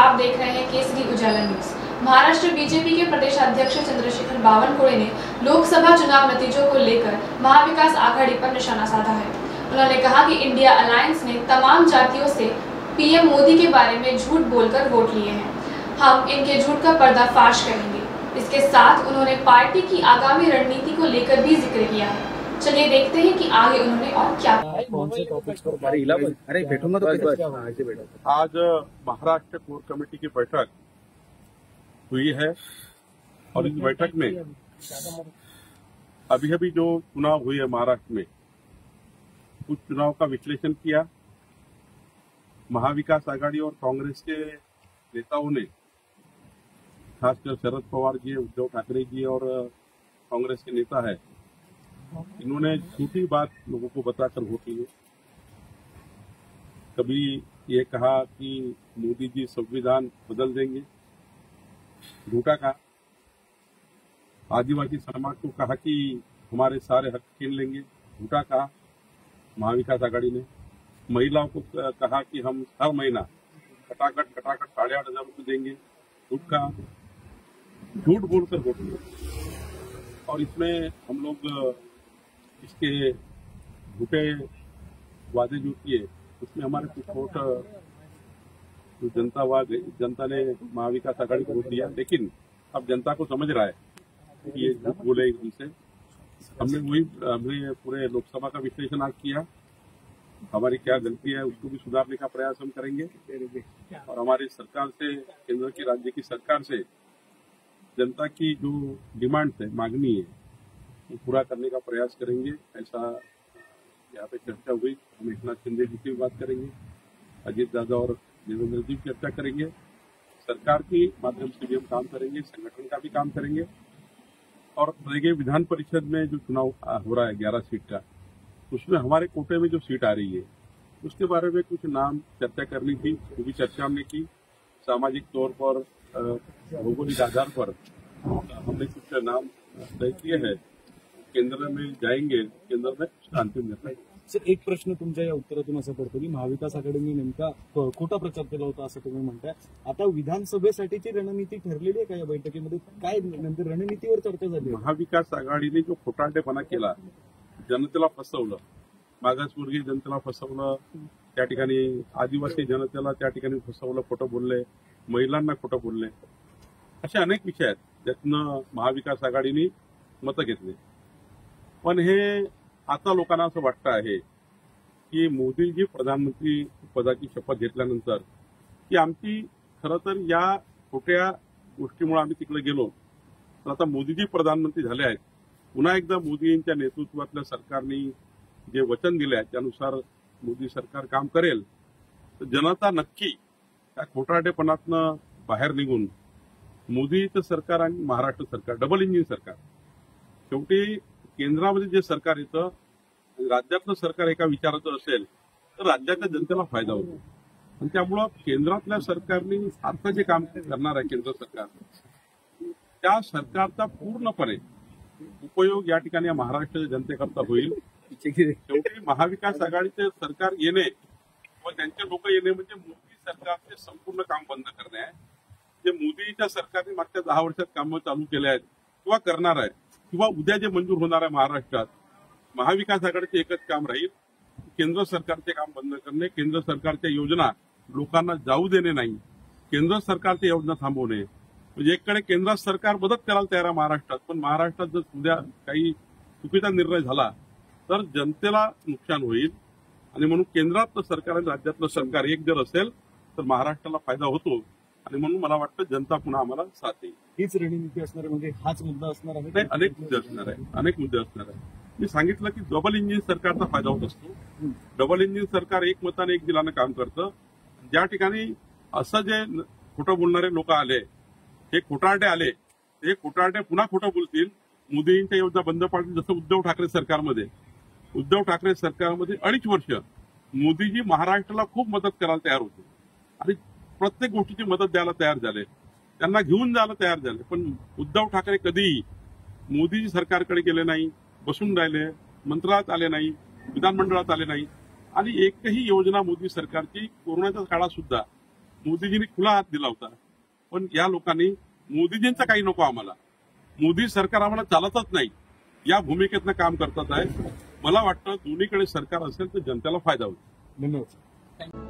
आप देख रहे हैं केसरी उजाला न्यूज। महाराष्ट्र बीजेपी के प्रदेश अध्यक्ष चंद्रशेखर बावनकुळे ने लोकसभा चुनाव नतीजों को लेकर महाविकास आघाड़ी पर निशाना साधा है। उन्होंने कहा कि इंडिया अलायंस ने तमाम जातियों से पीएम मोदी के बारे में झूठ बोलकर वोट लिए हैं। हम इनके झूठ का पर्दाफाश करेंगे। इसके साथ उन्होंने पार्टी की आगामी रणनीति को लेकर भी जिक्र किया है। चलिए देखते हैं कि आगे उन्होंने और क्या कौन से टॉपिक्स पर अरे बैठूंगा तो ऐसे बैठो। आज महाराष्ट्र कोर कमेटी की बैठक हुई है और इस बैठक में अभी जो चुनाव हुए हैं महाराष्ट्र में उस चुनाव का विश्लेषण किया। महाविकास आघाड़ी और कांग्रेस के नेताओं ने, खासकर शरद पवार जी, उद्धव ठाकरे जी और कांग्रेस के नेता है, इन्होंने झूठी बात लोगों को बताकर वोट लिए। कभी ये कहा कि मोदी जी संविधान बदल देंगे, झूठा कहा। आदिवासी समाज को कहा कि हमारे सारे हक छीन लेंगे, झूठा कहा महाविकास आघाड़ी ने। महिलाओं को कहा कि हम हर महीना खटाखट 8,500 रुपये देंगे, झूठ कहा। झूठ बोलकर वोट लिया और इसमें हम लोग इसके झूठे वादे जो किए उसमें हमारे कुछ वोट जो जनता ने महाविकास आघाड़ी को वोट दिया। लेकिन अब जनता को समझ रहा है कि ये झूठ बोले एकदम से। हमने पूरे लोकसभा का विश्लेषण आज किया। हमारी क्या गलती है उसको भी सुधारने का प्रयास हम करेंगे और हमारी सरकार से, केंद्र की राज्य की सरकार से जनता की जो डिमांड है, मांगनी है, वो पूरा करने का प्रयास करेंगे। ऐसा यहाँ पे चर्चा हुई। हम एकनाथ शिंदे जी की भी बात करेंगे, अजीत दादा और देवेंद्र जी की चर्चा करेंगे। सरकार की माध्यम से भी हम काम करेंगे, संगठन का भी काम करेंगे। और रेगे विधान परिषद में जो चुनाव हो रहा है 11 सीट का, उसमें हमारे कोटे में जो सीट आ रही है उसके बारे में कुछ नाम चर्चा करनी थी, वो भी चर्चा हमने की। सामाजिक तौर पर, भौगोलिक आधार पर हमने कुछ नाम तय किए हैं। केंद्र में जाएंगे, केंद्र में अंतिम निर्णय। सर, एक प्रश्न तुमच्या या उत्तरातून असा पडतो की महाविकास आघाडीने नेमका खोटा प्रचार केला होता असं तुम्ही म्हणताय। आता विधानसभेसाठीची रणनीती ठरलेली आहे का या बैठकीमध्ये? काय नंतर रणनीतीवर चर्चा झाली? महाविकास आघाडीने जो खोटारडेपणा केला, जनतेला फसवलं, मागासवर्गीय जनतेला फसवलं, त्या ठिकाणी आदिवासी जनतेला त्या ठिकाणी फसवलं, खोटं बोलले, महिलांना खोटं बोलले, असे अनेक विषय आहेत ज्यातनं महाविकास आघाडीने मतं घेतली। पण हे आता लोकांना असं वाटतं आहे की मोदीजी प्रधानमंत्री पदाची शपथ घेतल्यानंतर की आमची खरं तर या खोट्या गोष्टीमुळे आम्ही तिकडे गेलो, तर आता मोदीजी प्रधानमंत्री झाले आहेत, पुन्हा एकदा मोदींच्या नेतृत्वातल्या सरकारने जे वचन दिले आहे त्यानुसार मोदी सरकार काम करेल, तर जनता नक्की त्या खोटारडेपणातनं बाहेर निघून मोदीचं सरकार आणि महाराष्ट्र सरकार, डबल इंजिन सरकार, शेवटी केंद्रामध्ये जे सरकार येतं, राज्यातलं सरकार एका विचाराचं असेल तर राज्याच्या जनतेला फायदा होतो। आणि त्यामुळं केंद्रातल्या सरकारने आता जे काम करणार आहे केंद्र सरकार, त्या सरकारचा पूर्णपणे उपयोग या ठिकाणी महाराष्ट्राच्या जनतेकरता होईल। शेवटी महाविकास आघाडीचे सरकार येणे व त्यांचे लोक येणे म्हणजे मोदी सरकारचे संपूर्ण काम बंद करणे आहे। जे मोदीच्या सरकारने मागच्या 10 वर्षात कामं चालू केले आहेत किंवा करणार आहे किंवा उद्या जे मंजूर होणार आहे महाराष्ट्रात, महाविकास आघाडीचे एकच काम राहील, केंद्र सरकारचे काम बंद करणे, केंद्र सरकारच्या योजना लोकांना जाऊ देणे नाही, केंद्र सरकारच्या योजना थांबवणे। म्हणजे एककडे केंद्र सरकार मदत करायला तयार आहे महाराष्ट्रात, पण महाराष्ट्रात जर उद्या काही चुकीचा निर्णय झाला तर जनतेला नुकसान होईल। आणि म्हणून केंद्रातलं सरकार आणि राज्यातलं सरकार एक जर असेल तर महाराष्ट्राला फायदा होतो। आणि म्हणून मला वाटतं जनता पुन्हा आम्हाला साथ देईल। हीच रणनीती असणार आहे, म्हणजे हाच मुद्दा असणार आहे? नाही, अनेक मुद्दे असणार आहे, अनेक मुद्दे असणार आहे। मी सांगितलं की डबल इंजिन सरकारचा फायदा होत असतो। डबल इंजिन सरकार एक मताने एक दिलानं काम करतं। ज्या ठिकाणी असं जे खोटं बोलणारे लोक आले, हे खोटारडे आले, हे खोटारडे पुन्हा खोटं बोलतील, मोदींच्या योजना बंद पाडतील। जसं उद्धव ठाकरे सरकारमध्ये 2.5 वर्ष मोदीजी महाराष्ट्राला खूप मदत करायला तयार होते आणि प्रत्येक गोष्टीची मदत द्यायला तयार झाले, त्यांना घेऊन जायला तयार झाले। पण उद्धव ठाकरे कधीही मोदीजी सरकारकडे गेले नाही, बसून राहिले, मंत्रालयात आले नाही, विधानमंडळात आले नाही आणि एकही योजना मोदी सरकारची कोरोनाच्या काळात सुद्धा मोदीजींनी खुला हात दिला होता. पण या लोकांनी मोदीजींचं काही नको आम्हाला, मोदी सरकार आम्हाला चालतच नाही या भूमिकेतनं काम करतात आहे. मला वाटतं दोन्हीकडे सरकार असेल तर जनतेला फायदा होईल. धन्यवाद.